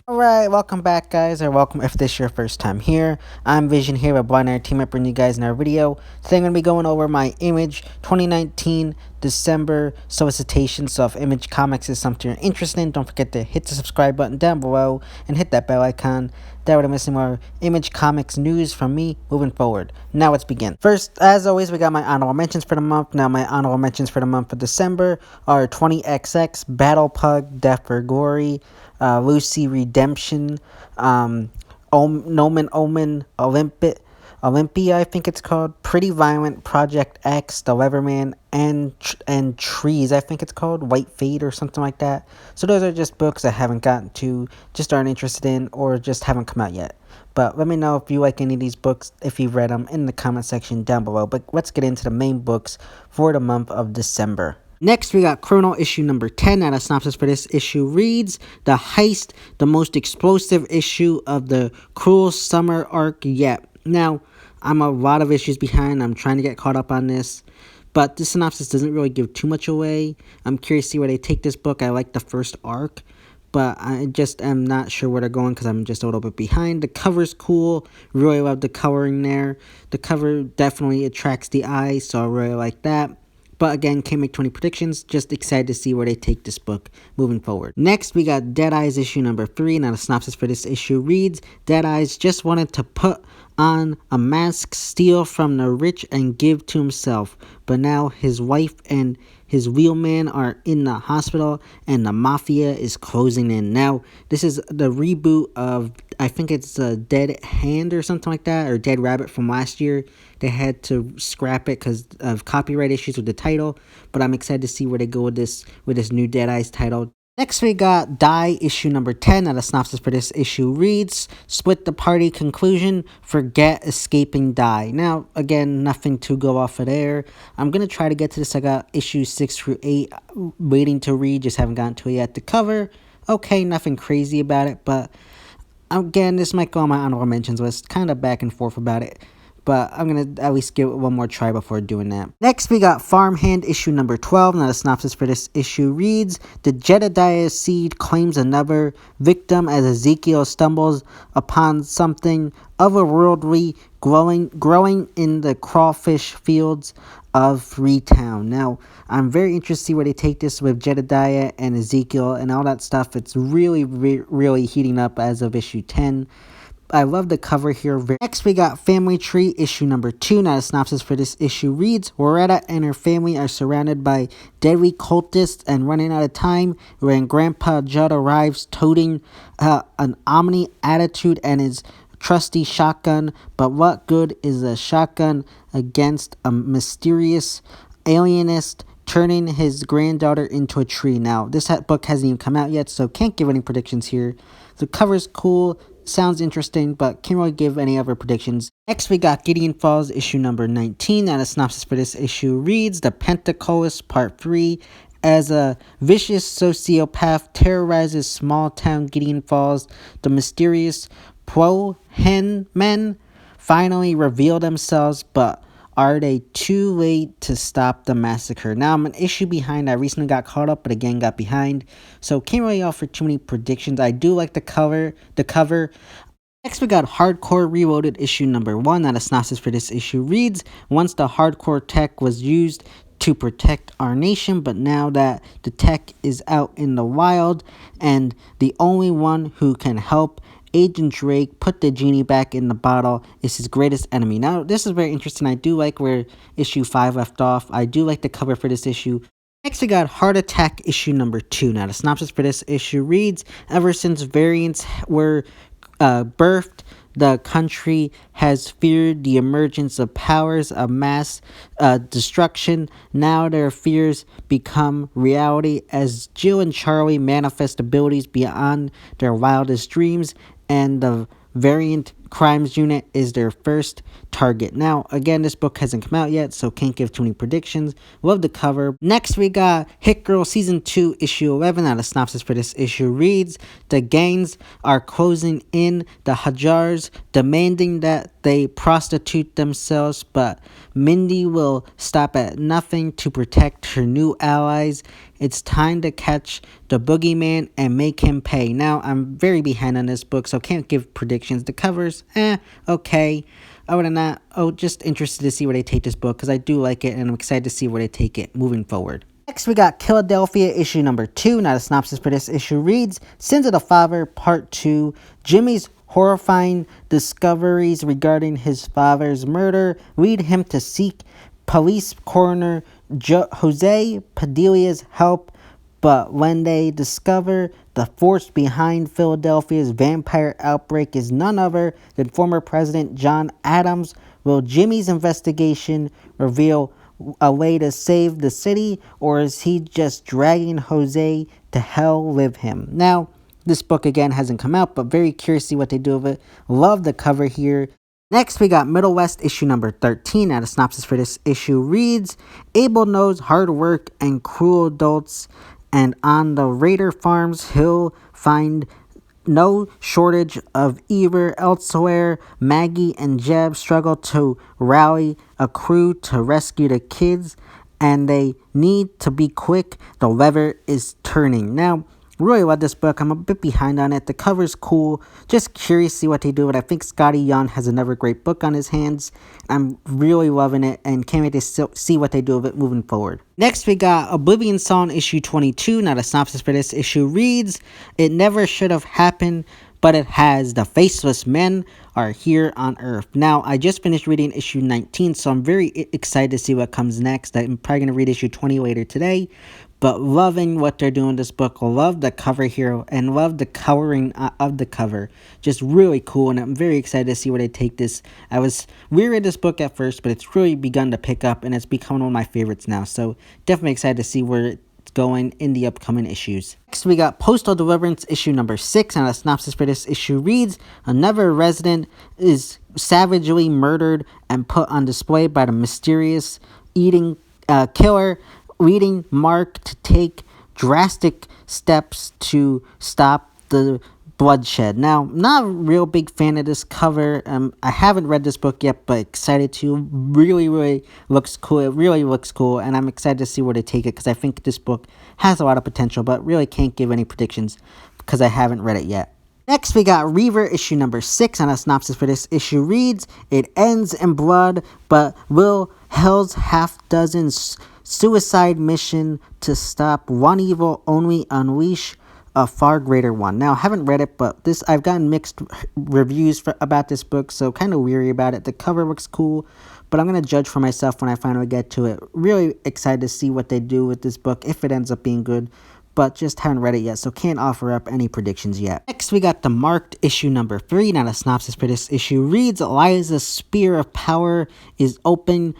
Alright, welcome back guys, or welcome if this is your first time here. I'm Vision here with Blind Entertainment, bringing you guys another video. Today I'm going to be going over my Image 2019 December Solicitations. So if Image Comics is something you're interested in, don't forget to hit the subscribe button down below and hit that bell icon. That way I'm missing more Image Comics news from me moving forward. Now let's begin. First, as always, we got my honorable mentions for the month. Now my honorable mentions for the month of December are 20XX, Battle Pug, Death for Glory, Lucy Redemption, Nomen Omen, Olympia, I think it's called, Pretty Violent, Project X, The Leatherman, and Trees, I think it's called, White Fade or something like that. So those are just books I haven't gotten to, just aren't interested in, or just haven't come out yet. But let me know if you like any of these books, if you've read them, in the comment section down below. But let's get into the main books for the month of December. Next, we got Chrono issue number 10. Now, the synopsis for this issue reads, The Heist, the most explosive issue of the Cruel Summer arc yet. Now, I'm a lot of issues behind. I'm trying to get caught up on this. But this synopsis doesn't really give too much away. I'm curious to see where they take this book. I like the first arc, but I just am not sure where they're going because I'm just a little bit behind. The cover's cool. Really love the coloring there. The cover definitely attracts the eye, so I really like that. But again, can't make 20 predictions. Just excited to see where they take this book moving forward. Next, we got Dead Eyes issue number 3. Now, the synopsis for this issue reads, Dead Eyes just wanted to put on a mask, steal from the rich, and give to himself. But now his wife and his wheelman are in the hospital, and the mafia is closing in. Now, this is the reboot of, I think it's a Dead Hand or something like that, or Dead Rabbit from last year. They had to scrap it because of copyright issues with the title, but I'm excited to see where they go with this new Dead Eyes title. Next, we got Die issue number 10. Now, the synopsis for this issue reads, Split the party conclusion, forget escaping Die. Now, again, nothing to go off of there. I'm going to try to get to this. I got issues 6 through 8 waiting to read, just haven't gotten to it yet. The cover, okay, nothing crazy about it, but again, this might go on my honorable mentions list. Kind of back and forth about it. But I'm going to at least give it one more try before doing that. Next, we got Farmhand issue number 12. Now, the synopsis for this issue reads, The Jedediah seed claims another victim as Ezekiel stumbles upon something otherworldly growing in the crawfish fields of Freetown. Now, I'm very interested to see where they take this with Jedediah and Ezekiel and all that stuff. It's really, really heating up as of issue 10. I love the cover here. Next, we got Family Tree issue number 2. Now, the synopsis for this issue reads, Loretta and her family are surrounded by deadly cultists and running out of time when Grandpa Judd arrives toting an Omni attitude and his trusty shotgun. But what good is a shotgun against a mysterious alienist turning his granddaughter into a tree? Now, this book hasn't even come out yet, so can't give any predictions here. The cover's cool. Sounds interesting, but can't really give any other predictions. Next, we got Gideon Falls issue number 19. Now, the synopsis for this issue reads, The Pentacles Part 3. As a vicious sociopath terrorizes small-town Gideon Falls, the mysterious Pohen men finally reveal themselves, but are they too late to stop the massacre? Now, I'm an issue behind. I recently got caught up, but again got behind. So, can't really offer too many predictions. I do like the cover. Next, we got Hardcore Reloaded issue number 1. Now, the synopsis for this issue reads, Once the hardcore tech was used to protect our nation, but now that the tech is out in the wild, and the only one who can help Agent Drake put the genie back in the bottle is his greatest enemy. Now, this is very interesting. I do like where issue 5 left off. I do like the cover for this issue. Next, we got Heart Attack issue number 2. Now, the synopsis for this issue reads, Ever since variants were birthed, the country has feared the emergence of powers of mass destruction. Now their fears become reality as Jill and Charlie manifest abilities beyond their wildest dreams, and the Variant Crimes Unit is their first target. Now, again, this book hasn't come out yet, so can't give too many predictions. Love the cover. Next, we got Hit Girl Season 2, Issue 11. Now, the synopsis for this issue reads, The gangs are closing in the Hajars, demanding that they prostitute themselves, but Mindy will stop at nothing to protect her new allies. It's time to catch the boogeyman and make him pay. Now, I'm very behind on this book, so can't give predictions. The covers, okay. Other than that, just interested to see where they take this book, because I do like it, and I'm excited to see where they take it moving forward. Next, we got Philadelphia, issue number 2. Now, the synopsis for this issue reads, Sins of the Father, Part 2. Jimmy's horrifying discoveries regarding his father's murder lead him to seek police coroner Jose Padilla's help. But when they discover the force behind Philadelphia's vampire outbreak is none other than former President John Adams, will Jimmy's investigation reveal a way to save the city, or is he just dragging Jose to hell with him? Now, this book again hasn't come out, but very curious to see what they do with it. Love the cover here. Next, we got Middle West, issue number 13. Now, the synopsis for this issue reads, Abel knows hard work and cruel adults, and on the Raider farms, he'll find no shortage of either. Elsewhere, Maggie and Jeb struggle to rally a crew to rescue the kids, and they need to be quick. The weather is turning. Now, really love this book. I'm a bit behind on it. The cover's cool. Just curious to see what they do with it. I think Scotty Young has another great book on his hands. I'm really loving it and can't wait to see what they do with it moving forward. Next, we got Oblivion Son, issue 22. Now, the synopsis for this issue reads, It never should have happened, but it has. The faceless men are here on Earth. Now, I just finished reading issue 19, so I'm very excited to see what comes next. I'm probably going to read issue 20 later today. But loving what they're doing in this book. Love the cover here and love the coloring of the cover. Just really cool, and I'm very excited to see where they take this. I was weary of this book at first, but it's really begun to pick up, and it's become one of my favorites now. So definitely excited to see where it's going in the upcoming issues. Next, we got Postal Deliverance, issue number 6. And the synopsis for this issue reads, Another resident is savagely murdered and put on display by the mysterious eating killer, leading Mark to take drastic steps to stop the bloodshed. Now, not a real big fan of this cover. I haven't read this book yet, but excited to. Really looks cool. It really looks cool, and I'm excited to see where they take it, because I think this book has a lot of potential, but really can't give any predictions because I haven't read it yet. Next, we got Reaver, issue number 6, and a synopsis for this issue reads, It ends in blood, but will Hell's half-dozen suicide mission to stop one evil only unleash a far greater one. Now, I haven't read it, but I've gotten mixed reviews about this book, so kind of weary about it. The cover looks cool, but I'm going to judge for myself when I finally get to it. Really excited to see what they do with this book, if it ends up being good, but just haven't read it yet, so can't offer up any predictions yet. Next, we got The Marked, issue number 3. Now, the synopsis for this issue reads, Eliza's spear of power is opening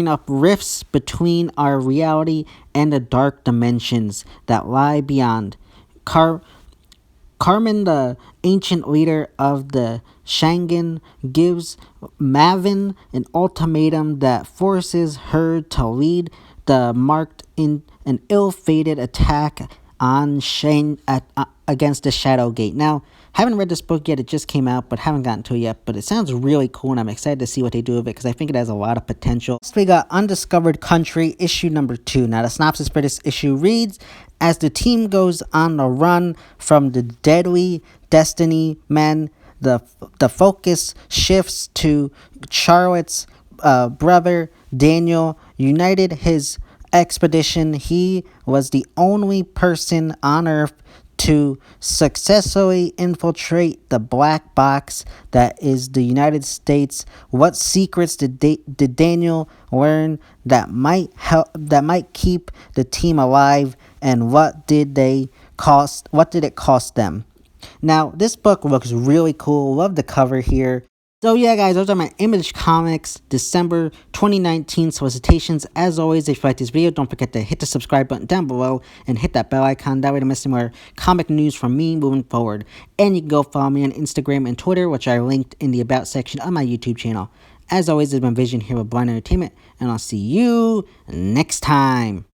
up rifts between our reality and the dark dimensions that lie beyond. Carmen, the ancient leader of the Shangan, gives Mavin an ultimatum that forces her to lead the Marked in an ill-fated attack on against the Shadow Gate. Now, haven't read this book yet. It just came out, but haven't gotten to it yet. But it sounds really cool, and I'm excited to see what they do with it, because I think it has a lot of potential. Next, we got Undiscovered Country, issue number 2. Now, the synopsis for this issue reads, As the team goes on the run from the deadly Destiny men, the focus shifts to Charlotte's brother, Daniel. United his expedition, he was the only person on Earth to successfully infiltrate the black box that is the United States. What secrets did Daniel learn that might keep the team alive, and what did it cost them? Now, this book looks really cool. Love the cover here. So yeah, guys, those are my Image Comics December 2019 solicitations. As always, if you like this video, don't forget to hit the subscribe button down below and hit that bell icon. That way to miss any more comic news from me moving forward. And you can go follow me on Instagram and Twitter, which are linked in the About section of my YouTube channel. As always, it's been Vision here with Blind Entertainment, and I'll see you next time.